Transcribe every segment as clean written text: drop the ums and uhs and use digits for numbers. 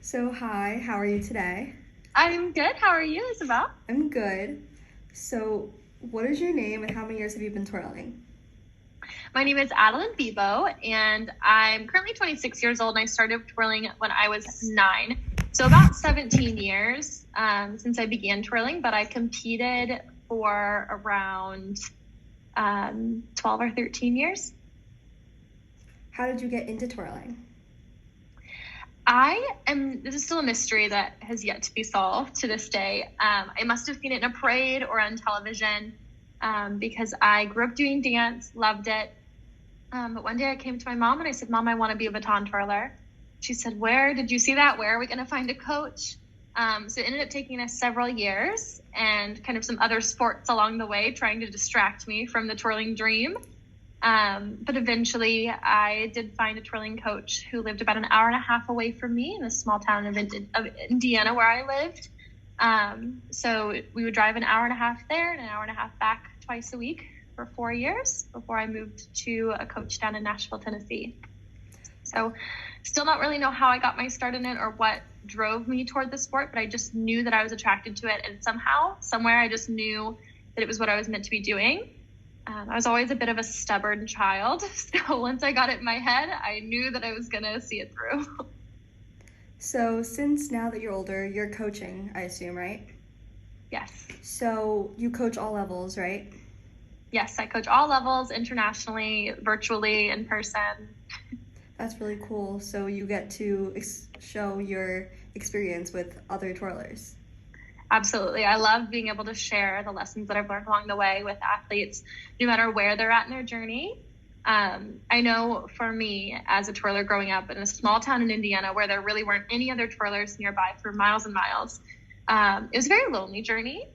So, hi, how are you today? I'm good. How are you, Isabel? I'm good. So, what is your name and how many years have you been twirling? My name is Adaline Bebo, and I'm currently 26 years old, and I started twirling when I was 9. So about 17 years since I began twirling, but I competed for around 12 or 13 years. How did you get into twirling? This is still a mystery that has yet to be solved to this day. I must have seen it in a parade or on television because I grew up doing dance, loved it. But one day I came to my mom and I said, Mom, I want to be a baton twirler. She said, Where did you see that? Where are we going to find a coach? So it ended up taking us several years and kind of some other sports along the way, trying to distract me from the twirling dream. But eventually I did find a twirling coach who lived about an hour and a half away from me in a small town of Indiana where I lived. So we would drive an hour and a half there and an hour and a half back twice a week for 4 years before I moved to a coach down in Nashville, Tennessee. So still not really know how I got my start in it or what drove me toward the sport, but I just knew that I was attracted to it. And somehow, somewhere, I just knew that it was what I was meant to be doing. I was always a bit of a stubborn child. So once I got it in my head, I knew that I was going to see it through. So, since now that you're older, you're coaching, I assume, right? Yes. So, you coach all levels, right? Yes, I coach all levels, internationally, virtually, in person. That's really cool. So, you get to show your experience with other twirlers. Absolutely. I love being able to share the lessons that I've learned along the way with athletes, no matter where they're at in their journey. I know for me as a twirler growing up in a small town in Indiana where there really weren't any other twirlers nearby for miles and miles, it was a very lonely journey.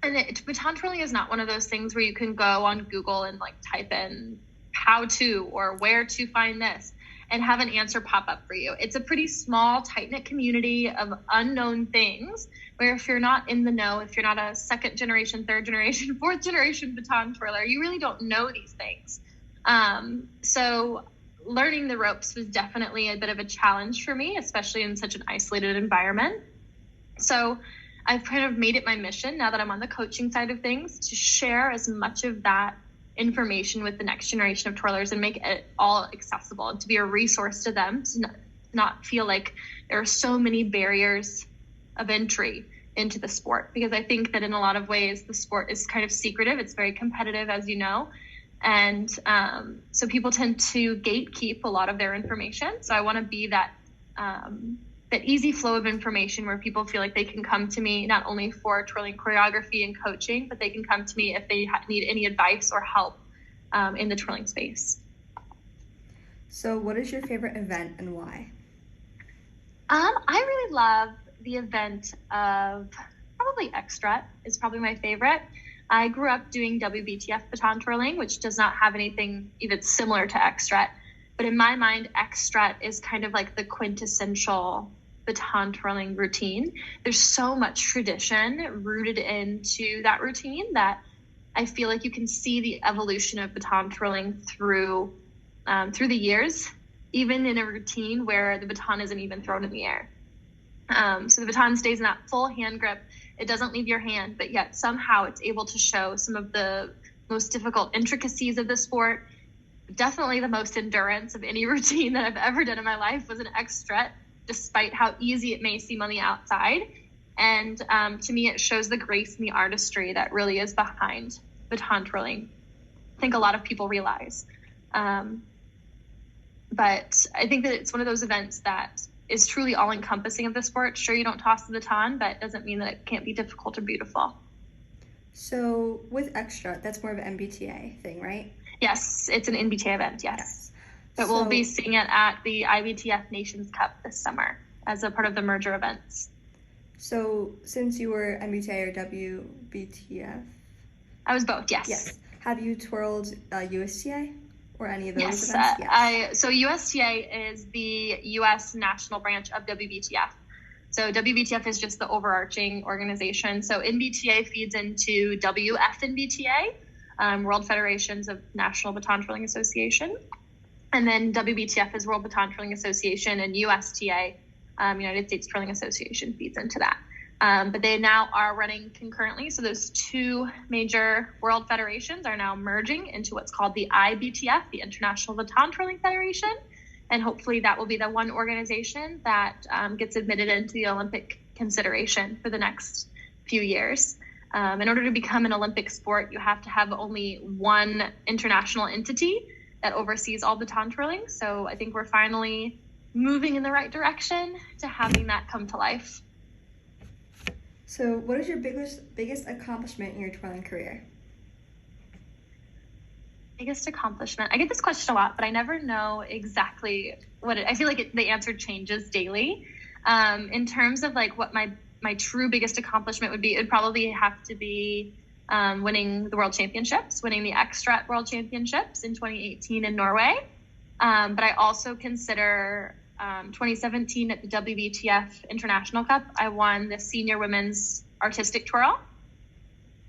And baton twirling is not one of those things where you can go on Google and like type in how to or where to find this and have an answer pop up for you. It's a pretty small, tight-knit community of unknown things where if you're not in the know, if you're not a second generation, third generation, fourth generation baton twirler, you really don't know these things. So learning the ropes was definitely a bit of a challenge for me, especially in such an isolated environment. So I've kind of made it my mission now that I'm on the coaching side of things to share as much of that information with the next generation of twirlers and make it all accessible and to be a resource to them, to not feel like there are so many barriers of entry into the sport. Because I think that in a lot of ways, the sport is kind of secretive. It's very competitive, as you know. And so people tend to gatekeep a lot of their information. So I want to be that easy flow of information where people feel like they can come to me not only for twirling choreography and coaching, but they can come to me if they need any advice or help in the twirling space. So, what is your favorite event and why? I really love the event of probably Extra is probably my favorite. I grew up doing WBTF baton twirling, which does not have anything even similar to Extra. But in my mind, Extra is kind of like the quintessential baton twirling routine. There's so much tradition rooted into that routine that I feel like you can see the evolution of baton twirling through the years, even in a routine where the baton isn't even thrown in the air. So the baton stays in that full hand grip. It doesn't leave your hand, but yet somehow it's able to show some of the most difficult intricacies of the sport. Definitely the most endurance of any routine that I've ever done in my life was an Extra, despite how easy it may seem on the outside. And to me, it shows the grace and the artistry that really is behind baton twirling. I think a lot of people realize. But I think that it's one of those events that is truly all-encompassing of the sport. Sure, you don't toss the baton, but it doesn't mean that it can't be difficult or beautiful. So, with Extra, that's more of an MBTA thing, right? Yes, it's an NBTA event, yes. But we'll be seeing it at the IBTF Nations Cup this summer as a part of the merger events. So, since you were MBTA or WBTF? I was both, yes. Yes. Have you twirled USTA or any of those yes, events? Yes. So USTA is the U.S. national branch of WBTF. So WBTF is just the overarching organization. So NBTA feeds into WFNBTA, World Federations of National Baton Twirling Association. And then WBTF is World Baton Twirling Association, and USTA United States Twirling Association feeds into that. But they now are running concurrently. So those two major world federations are now merging into what's called the IBTF, the International Baton Twirling Federation. And hopefully that will be the one organization that gets admitted into the Olympic consideration for the next few years. In order to become an Olympic sport, you have to have only one international entity that oversees all baton twirling. So I think we're finally moving in the right direction to having that come to life. So what is your biggest accomplishment in your twirling career? Biggest accomplishment? I get this question a lot, but I never know exactly what I feel like the answer changes daily. In terms of like what my true biggest accomplishment would be, it'd probably have to be winning the World Championships, winning the Extra World Championships in 2018 in Norway. But I also consider 2017 at the WBTF International Cup, I won the senior women's artistic twirl.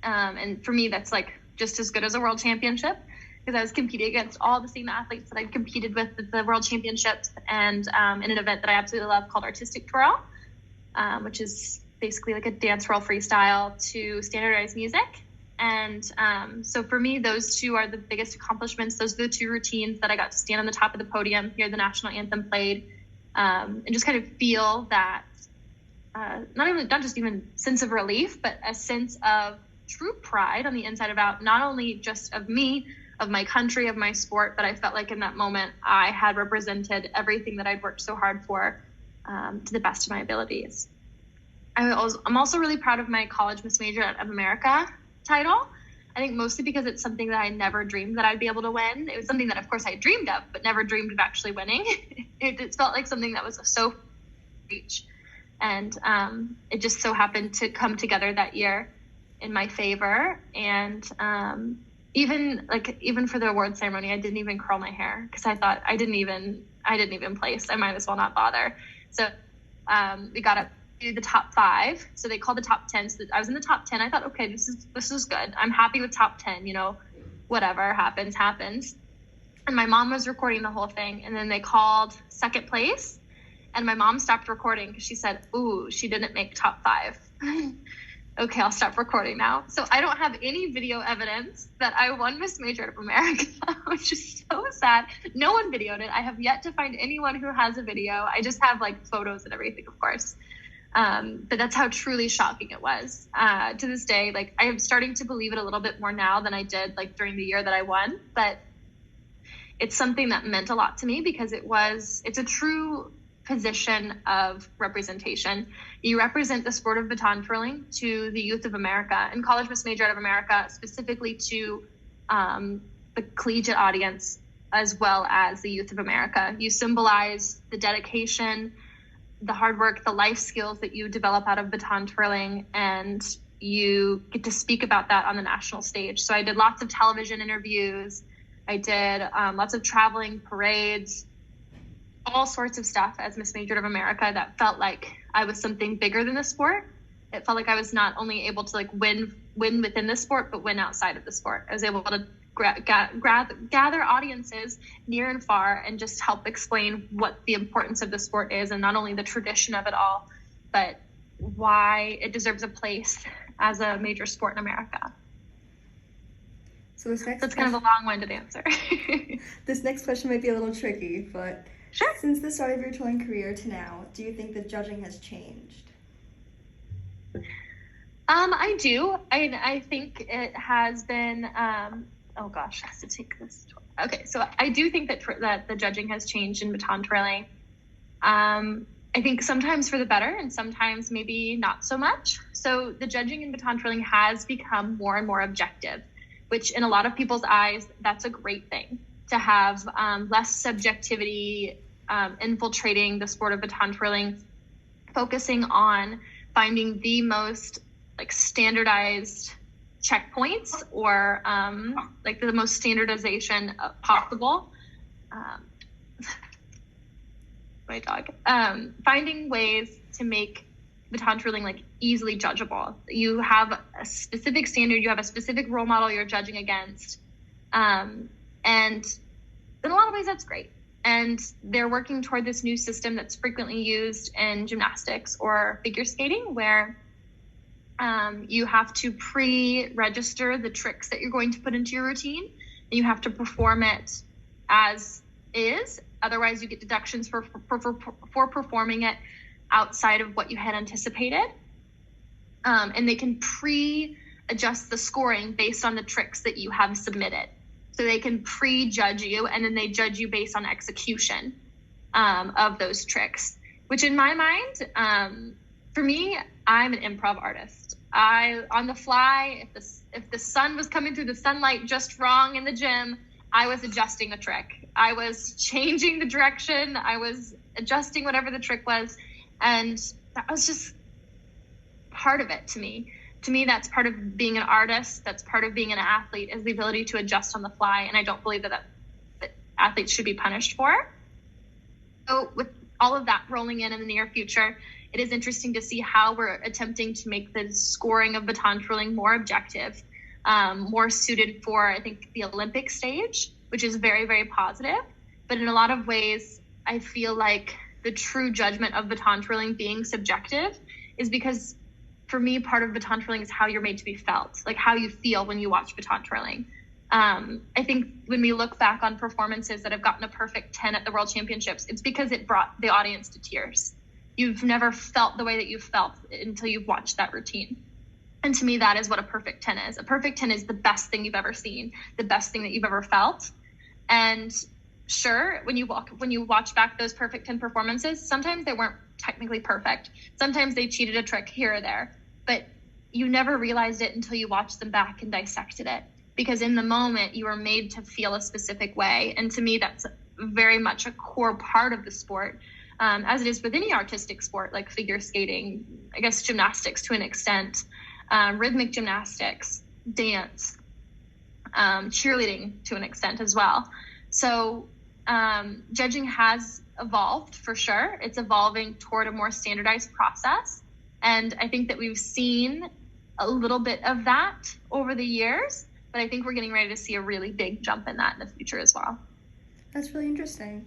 And for me, that's like just as good as a world championship, because I was competing against all the same athletes that I'd competed with at the world championships and in an event that I absolutely love called artistic twirl, which is basically like a dance twirl freestyle to standardized music. And so for me, those two are the biggest accomplishments. Those are the two routines that I got to stand on the top of the podium, hear the national anthem played, and just kind of feel that not just even sense of relief, but a sense of true pride on the inside about not only just of me, of my country, of my sport, but I felt like in that moment I had represented everything that I'd worked so hard for to the best of my abilities. I'm also really proud of my College Miss Major of America title. I think mostly because it's something that I never dreamed that I'd be able to win. It was something that, of course, I dreamed of, but never dreamed of actually winning. It felt like something that was so reach. And it just so happened to come together that year in my favor. And even for the award ceremony, I didn't even curl my hair because I thought I didn't even place. I might as well not bother. So we got up to the top 5. So they called the top 10. So I was in the top 10. I thought, okay, this is good. I'm happy with top 10, whatever happens. And my mom was recording the whole thing. And then they called second place. And my mom stopped recording because she said, ooh, she didn't make top 5. Okay, I'll stop recording now. So I don't have any video evidence that I won Miss Major of America, which is so sad. No one videoed it. I have yet to find anyone who has a video. I just have like photos and everything, of course. But that's how truly shocking it was. To this day, like I am starting to believe it a little bit more now than I did like during the year that I won. But it's something that meant a lot to me because it's a true position of representation. You represent the sport of baton twirling to the youth of America and College Miss Major of America, specifically to the collegiate audience as well as the youth of America. You symbolize the dedication, the hard work, the life skills that you develop out of baton twirling, and you get to speak about that on the national stage. So I did lots of television interviews. I did lots of traveling parades, all sorts of stuff as Miss Major of America that felt like I was something bigger than the sport. It felt like I was not only able to like win within the sport, but win outside of the sport. I was able to gather audiences near and far and just help explain what the importance of the sport is and not only the tradition of it all, but why it deserves a place as a major sport in America. So that's kind of a long-winded answer. This next question might be a little tricky, but sure. Since the start of your twirling career to now, do you think the judging has changed? I do. I think it has been. Oh gosh, I have to take this. Okay, so I do think that the judging has changed in baton twirling. I think sometimes for the better, and sometimes maybe not so much. So the judging in baton twirling has become more and more objective, which in a lot of people's eyes, that's a great thing. To have less subjectivity infiltrating the sport of baton twirling, focusing on finding the most like standardized checkpoints or like the most standardization possible. My dog. Finding ways to make baton twirling like easily judgeable. You have a specific standard, you have a specific role model you're judging against. And in a lot of ways, that's great. And they're working toward this new system that's frequently used in gymnastics or figure skating, where you have to pre-register the tricks that you're going to put into your routine, and you have to perform it as is. Otherwise, you get deductions for performing it outside of what you had anticipated. And they can pre-adjust the scoring based on the tricks that you have submitted. So they can pre-judge you, and then they judge you based on execution of those tricks, which in my mind, for me, I'm an improv artist. On the fly, if the sun was coming through the sunlight just wrong in the gym, I was adjusting a trick. I was changing the direction. I was adjusting whatever the trick was. And that was just part of it to me. To me, that's part of being an artist. That's part of being an athlete, is the ability to adjust on the fly. And I don't believe that athletes should be punished for. So with all of that rolling in the near future, it is interesting to see how we're attempting to make the scoring of baton twirling more objective, more suited for, I think, the Olympic stage, which is very, very positive. But in a lot of ways, I feel like the true judgment of baton twirling being subjective is because, for me, part of baton twirling is how you're made to be felt, like how you feel when you watch baton twirling. I think when we look back on performances that have gotten a perfect 10 at the World Championships, it's because it brought the audience to tears. You've never felt the way that you've felt until you've watched that routine. And to me, that is what a perfect 10 is. A perfect 10 is the best thing you've ever seen, the best thing that you've ever felt. And sure, when you watch back those perfect 10 performances, sometimes they weren't technically perfect. Sometimes they cheated a trick here or there, but you never realized it until you watched them back and dissected it. Because in the moment, you were made to feel a specific way. And to me, that's very much a core part of the sport, as it is with any artistic sport, like figure skating, I guess gymnastics to an extent, rhythmic gymnastics, dance, cheerleading to an extent as well. So judging has evolved for sure. It's evolving toward a more standardized process. And I think that we've seen a little bit of that over the years, but I think we're getting ready to see a really big jump in that in the future as well. That's really interesting.